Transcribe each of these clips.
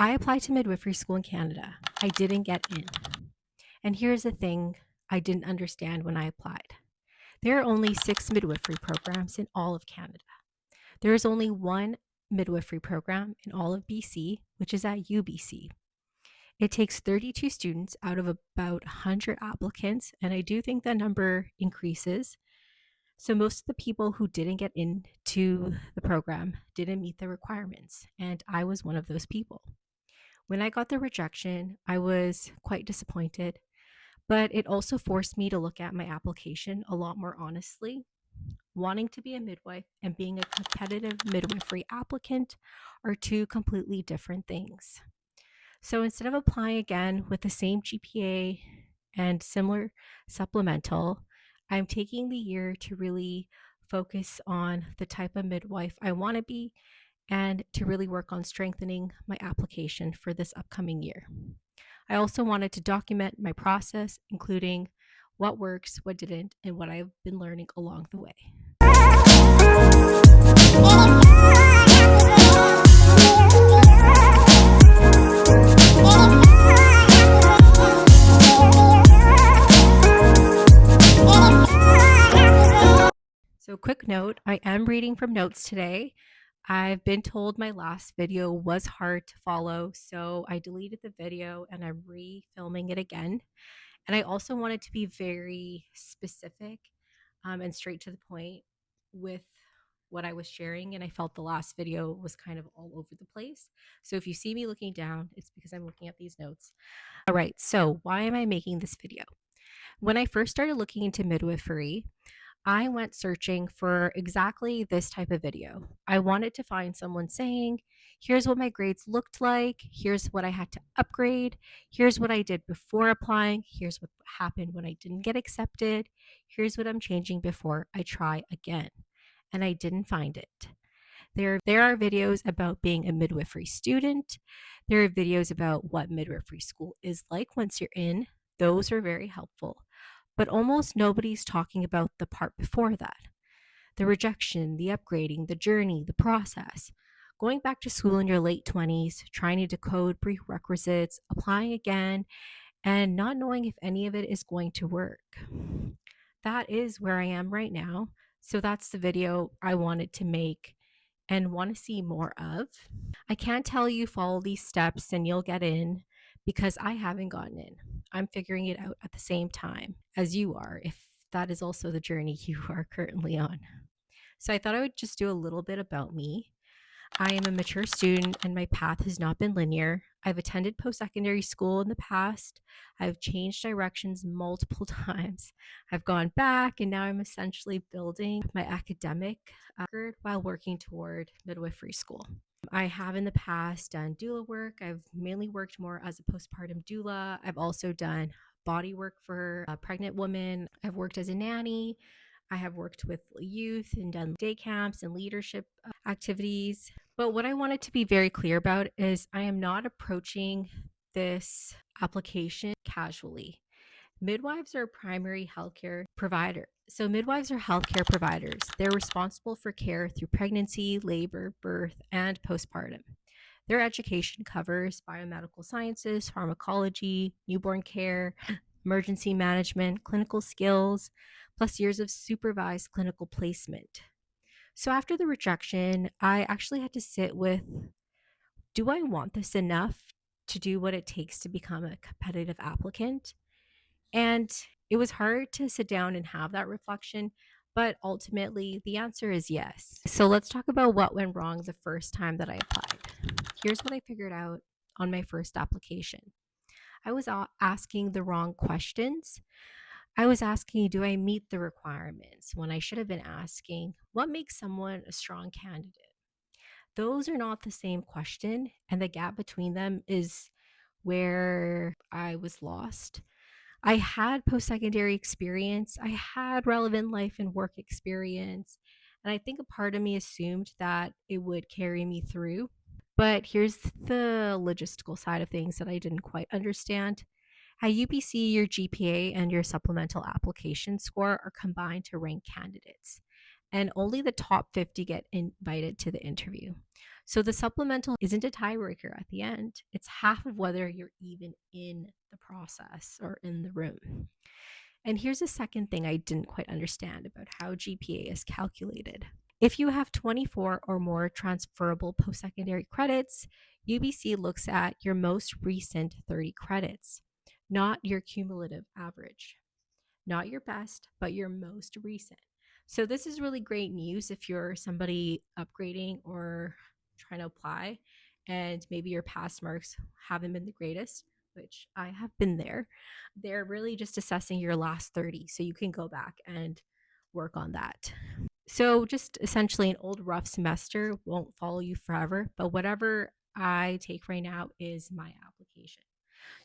I applied to midwifery school in Canada. I didn't get in. And here's the thing I didn't understand when I applied. There are only 6 midwifery programs in all of Canada. There is only one midwifery program in all of BC, which is at UBC. It takes 32 students out of about 100 applicants, and I do think that number increases. So most of the people who didn't get into the program didn't meet the requirements, and I was one of those people. When I got the rejection, I was quite disappointed, but it also forced me to look at my application a lot more honestly. Wanting to be a midwife and being a competitive midwifery applicant are two completely different things. So instead of applying again with the same GPA and similar supplemental, I'm taking the year to really focus on the type of midwife I want to be and to really work on strengthening my application for this upcoming year. I also wanted to document my process, including what works, what didn't, and what I've been learning along the way. So, quick note, I am reading from notes today. I've been told my last video was hard to follow, so I deleted the video and I'm refilming it again. And I also wanted to be very specific and straight to the point with what I was sharing. And I felt the last video was kind of all over the place. So if you see me looking down, it's because I'm looking at these notes. All right, so why am I making this video? When I first started looking into midwifery, I went searching for exactly this type of video. I wanted to find someone saying, here's what my grades looked like, here's what I had to upgrade, here's what I did before applying, here's what happened when I didn't get accepted, here's what I'm changing before I try again. And I didn't find it. There are videos about being a midwifery student. There are videos about what midwifery school is like once you're in. Those are very helpful. But almost nobody's talking about the part before that, the rejection, the upgrading, the journey, the process. Going back to school in your late 20s, trying to decode prerequisites, applying again, and not knowing if any of it is going to work. That is where I am right now. So that's the video I wanted to make and want to see more of. I can't tell you follow these steps and you'll get in because I haven't gotten in. I'm figuring it out at the same time as you are, if that is also the journey you are currently on. So I thought I would just do a little bit about me. I am a mature student and my path has not been linear. I've attended post-secondary school in the past. I've changed directions multiple times. I've gone back and now I'm essentially building my academic record while working toward midwifery school. I have in the past done doula work. I've mainly worked more as a postpartum doula. I've also done body work for a pregnant woman. I've worked as a nanny. I have worked with youth and done day camps and leadership activities. But what I wanted to be very clear about is I am not approaching this application casually. Midwives are a primary healthcare provider. So midwives are healthcare providers. They're responsible for care through pregnancy, labor, birth, and postpartum. Their education covers biomedical sciences, pharmacology, newborn care, emergency management, clinical skills, plus years of supervised clinical placement. So after the rejection, I actually had to sit with, do I want this enough to do what it takes to become a competitive applicant? And it was hard to sit down and have that reflection, but ultimately the answer is yes. So let's talk about what went wrong the first time that I applied. Here's what I figured out on my first application. I was asking the wrong questions. I was asking, do I meet the requirements? When I should have been asking, what makes someone a strong candidate? Those are not the same question, and the gap between them is where I was lost. I had post secondary experience, I had relevant life and work experience, and I think a part of me assumed that it would carry me through. But here's the logistical side of things that I didn't quite understand. At UBC, your GPA and your supplemental application score are combined to rank candidates. and only the top 50 get invited to the interview. So the supplemental isn't a tiebreaker at the end. It's half of whether you're even in the process or in the room. And here's a second thing I didn't quite understand about how GPA is calculated. If you have 24 or more transferable post secondary credits, UBC looks at your most recent 30 credits, not your cumulative average, not your best, but your most recent. So, this is really great news if you're somebody upgrading or trying to apply, and maybe your past marks haven't been the greatest, which I have been there. They're really just assessing your last 30. So, you can go back and work on that. So, just essentially, an old rough semester won't follow you forever, but whatever I take right now is my application.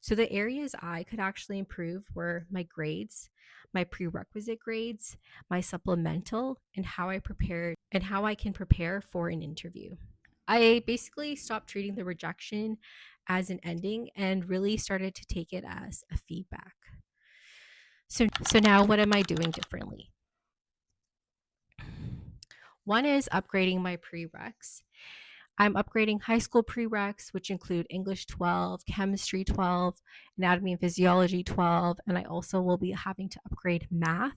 So, the areas I could actually improve were my grades, my prerequisite grades, my supplemental, and how I can prepare for an interview. I basically stopped treating the rejection as an ending and really started to take it as a feedback. So now what am I doing differently? One is upgrading my prereqs. I'm upgrading high school prereqs, which include English 12, Chemistry 12, Anatomy and Physiology 12, and I also will be having to upgrade math.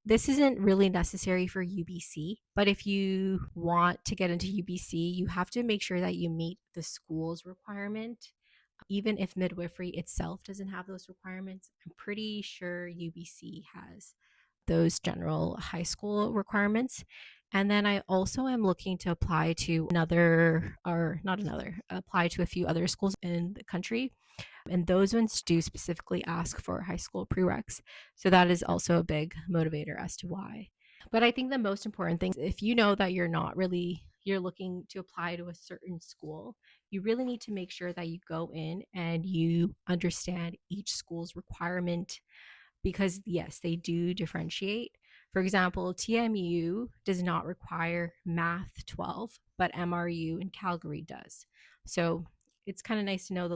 This isn't really necessary for UBC, but if you want to get into UBC, you have to make sure that you meet the school's requirement. Even if midwifery itself doesn't have those requirements, I'm pretty sure UBC has those general high school requirements. And then I also am looking to apply to apply to a few other schools in the country. And those ones do specifically ask for high school prereqs. So that is also a big motivator as to why. But I think the most important thing, if you know that you're looking to apply to a certain school, you really need to make sure that you go in and you understand each school's requirement, because yes, they do differentiate. For example, TMU does not require Math 12, but MRU in Calgary does. So it's kind of nice to know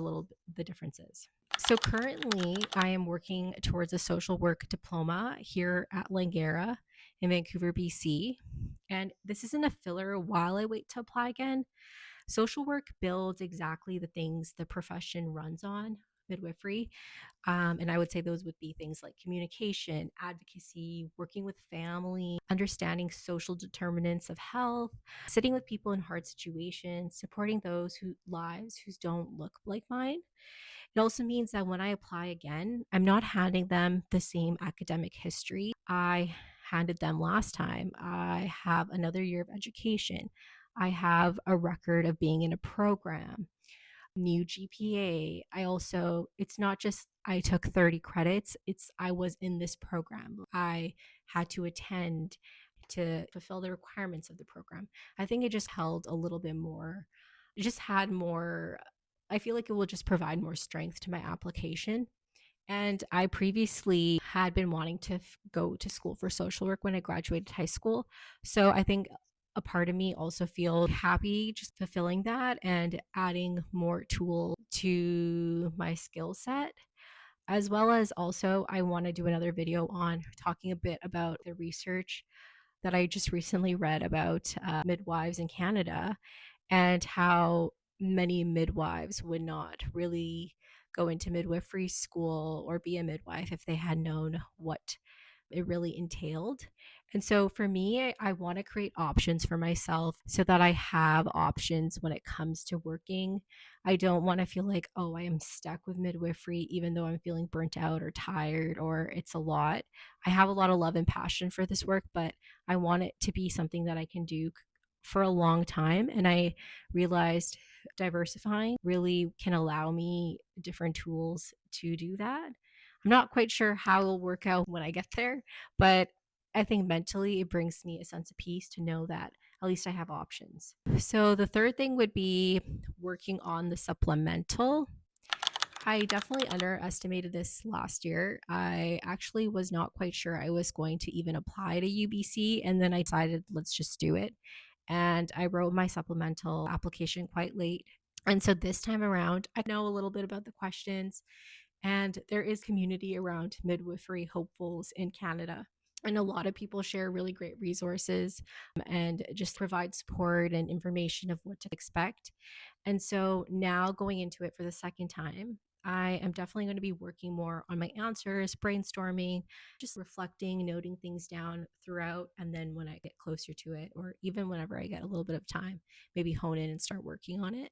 the differences. So currently, I am working towards a social work diploma here at Langara in Vancouver, BC. And this isn't a filler while I wait to apply again. Social work builds exactly the things the profession runs on, midwifery. And I would say those would be things like communication, advocacy, working with family, understanding social determinants of health, sitting with people in hard situations, supporting those whose lives who don't look like mine. It also means that when I apply again, I'm not handing them the same academic history I handed them last time. I have another year of education. I have a record of being in a program, new GPA. It's not just I took 30 credits, it's I was in this program. I had to attend to fulfill the requirements of the program. I think it just held a little bit more, it just had more. I feel like it will just provide more strength to my application. And I previously had been wanting to go to school for social work when I graduated high school. So I think a part of me also feels happy just fulfilling that and adding more tool to my skill set. As well as also, I want to do another video on talking a bit about the research that I just recently read about midwives in Canada and how many midwives would not really go into midwifery school or be a midwife if they had known what it really entailed. And so for me, I want to create options for myself so that I have options when it comes to working. I don't want to feel like, oh, I am stuck with midwifery, even though I'm feeling burnt out or tired or it's a lot. I have a lot of love and passion for this work, but I want it to be something that I can do for a long time. And I realized diversifying really can allow me different tools to do that. I'm not quite sure how it'll work out when I get there, but I think mentally it brings me a sense of peace to know that at least I have options. So the third thing would be working on the supplemental. I definitely underestimated this last year. I actually was not quite sure I was going to even apply to UBC, and then I decided let's just do it. And I wrote my supplemental application quite late. And so this time around, I know a little bit about the questions, and there is community around midwifery hopefuls in Canada. And a lot of people share really great resources and just provide support and information of what to expect. And so now going into it for the second time, I am definitely going to be working more on my answers, brainstorming, just reflecting, noting things down throughout. And then when I get closer to it, or even whenever I get a little bit of time, maybe hone in and start working on it,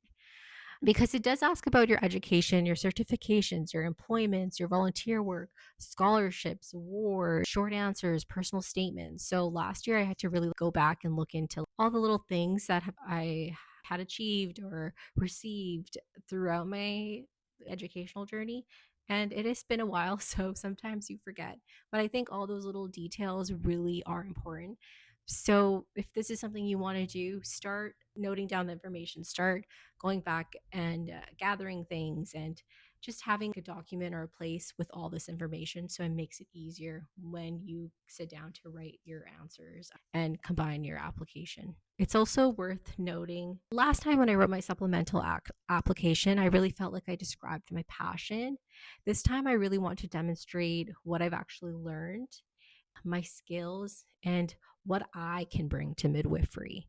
because it does ask about your education, your certifications, your employments, your volunteer work, scholarships, awards, short answers, personal statements. So last year I had to really go back and look into all the little things that I had achieved or received throughout my educational journey. And it has been a while, so sometimes you forget. But I think all those little details really are important. So if this is something you want to do, start noting down the information, start going back and gathering things and just having a document or a place with all this information so it makes it easier when you sit down to write your answers and combine your application. It's also worth noting last time when I wrote my supplemental application, I really felt like I described my passion. This time, I really want to demonstrate what I've actually learned, my skills, and what I can bring to midwifery.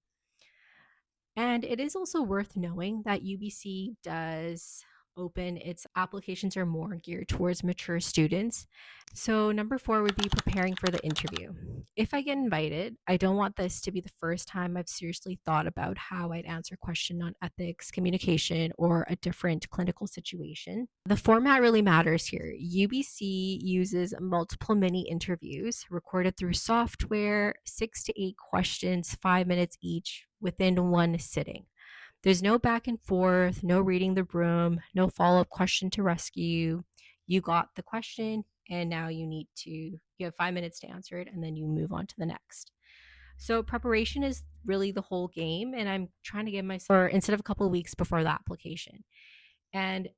And it is also worth knowing that UBC does open its applications are more geared towards mature students. So, number four would be preparing for the interview. If I get invited, I don't want this to be the first time I've seriously thought about how I'd answer a question on ethics, communication, or a different clinical situation. The format really matters here. UBC uses multiple mini interviews recorded through software, 6 to 8 questions, 5 minutes each within one sitting. There's no back and forth, no reading the room, no follow up question to rescue. You got the question, and now you have 5 minutes to answer it, and then you move on to the next. So preparation is really the whole game, and I'm trying to give myself, or instead of a couple of weeks before the application. And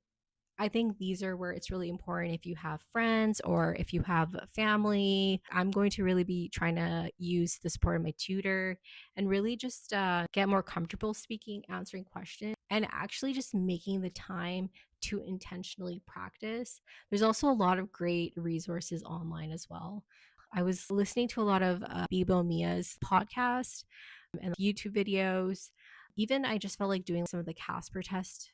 I think these are where it's really important if you have friends or if you have family. I'm going to really be trying to use the support of my tutor and really just get more comfortable speaking, answering questions, and actually just making the time to intentionally practice. There's also a lot of great resources online as well. I was listening to a lot of Bibo Mia's podcast and YouTube videos. Even I just felt like doing some of the Casper test.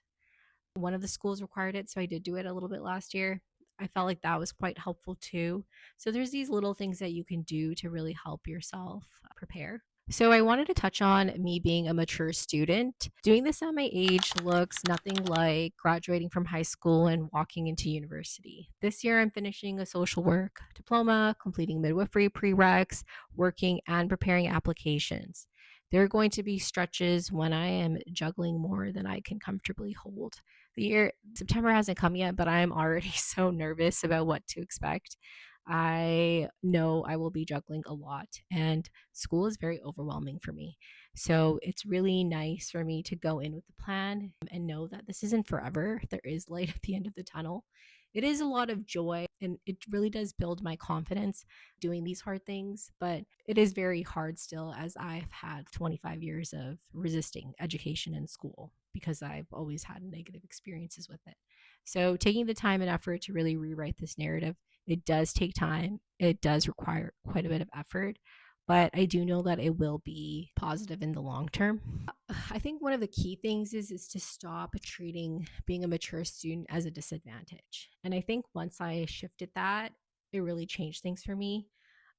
One of the schools required it, so I did do it a little bit last year. I felt like that was quite helpful too. So there's these little things that you can do to really help yourself prepare. So I wanted to touch on me being a mature student. Doing this at my age looks nothing like graduating from high school and walking into university. This year I'm finishing a social work diploma, completing midwifery prereqs, working and preparing applications. There are going to be stretches when I am juggling more than I can comfortably hold. The year September hasn't come yet, but I'm already so nervous about what to expect. I know I will be juggling a lot, and school is very overwhelming for me. So it's really nice for me to go in with the plan and know that this isn't forever. There is light at the end of the tunnel. It is a lot of joy, and it really does build my confidence doing these hard things, but it is very hard still as I've had 25 years of resisting education and school because I've always had negative experiences with it. So taking the time and effort to really rewrite this narrative, it does take time. It does require quite a bit of effort, but I do know that it will be positive in the long term. I think one of the key things is to stop treating being a mature student as a disadvantage. And I think once I shifted that, it really changed things for me.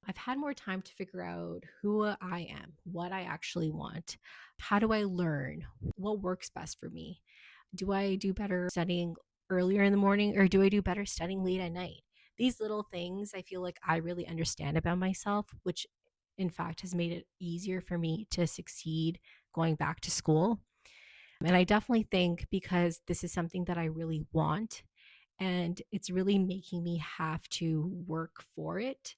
I've had more time to figure out who I am, what I actually want, how do I learn, what works best for me. Do I do better studying earlier in the morning or do I do better studying late at night? These little things I feel like I really understand about myself, which in fact has made it easier for me to succeed going back to school. And I definitely think because this is something that I really want and it's really making me have to work for it,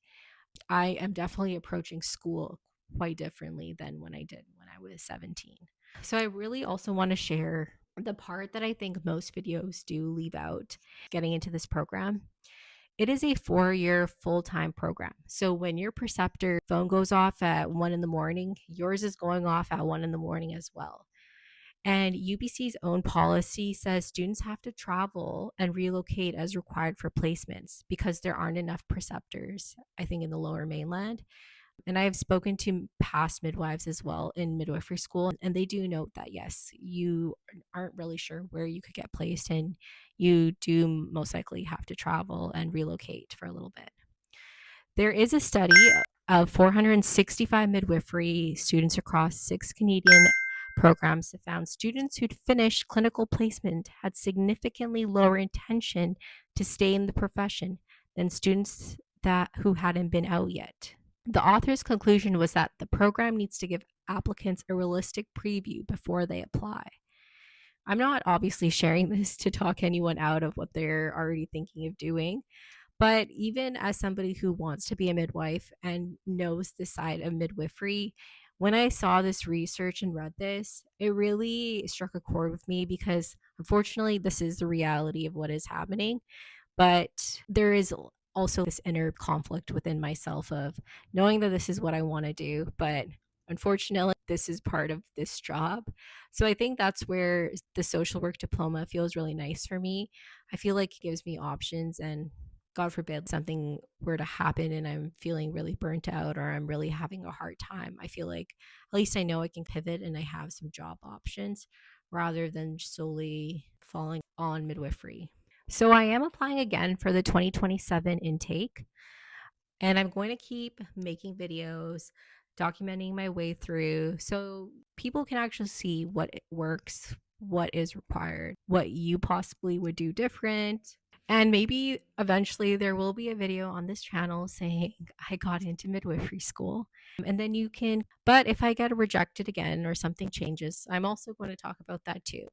I am definitely approaching school quite differently than when I did when I was 17. So I really also want to share the part that I think most videos do leave out getting into this program. It is a 4 year full time program. So when your preceptor phone goes off at 1 in the morning, yours is going off at 1 in the morning as well. And UBC's own policy says students have to travel and relocate as required for placements because there aren't enough preceptors, I think, in the lower mainland. And I have spoken to past midwives as well in midwifery school, and they do note that yes, you aren't really sure where you could get placed, and you do most likely have to travel and relocate for a little bit. There is a study of 465 midwifery students across 6 Canadian programs that found students who'd finished clinical placement had significantly lower intention to stay in the profession than students who hadn't been out yet. The author's conclusion was that the program needs to give applicants a realistic preview before they apply. I'm not obviously sharing this to talk anyone out of what they're already thinking of doing, but even as somebody who wants to be a midwife and knows the side of midwifery, when I saw this research and read this, it really struck a chord with me because unfortunately, this is the reality of what is happening. But there is also this inner conflict within myself of knowing that this is what I want to do, but unfortunately, this is part of this job. So I think that's where the social work diploma feels really nice for me. I feel like it gives me options, and God forbid something were to happen and I'm feeling really burnt out or I'm really having a hard time. I feel like at least I know I can pivot and I have some job options rather than solely falling on midwifery. So I am applying again for the 2027 intake, and I'm going to keep making videos, documenting my way through so people can actually see what works, what is required, what you possibly would do different. And maybe eventually there will be a video on this channel saying I got into midwifery school. And then you can, but if I get rejected again or something changes, I'm also going to talk about that too.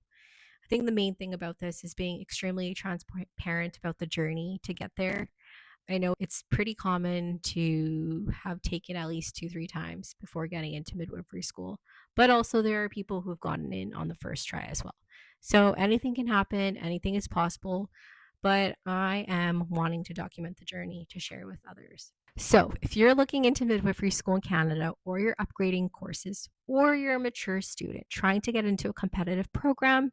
I think the main thing about this is being extremely transparent about the journey to get there. I know it's pretty common to have taken at least 2-3 times before getting into midwifery school, but also there are people who've gotten in on the first try as well. So anything can happen, anything is possible, but I am wanting to document the journey to share with others. So, if you're looking into midwifery school in Canada, or you're upgrading courses, or you're a mature student trying to get into a competitive program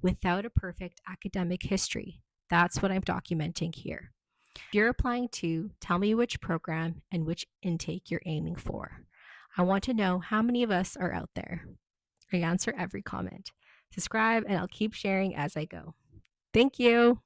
without a perfect academic history, that's what I'm documenting here. If you're applying to, tell me which program and which intake you're aiming for. I want to know how many of us are out there. I answer every comment. Subscribe, and I'll keep sharing as I go. Thank you.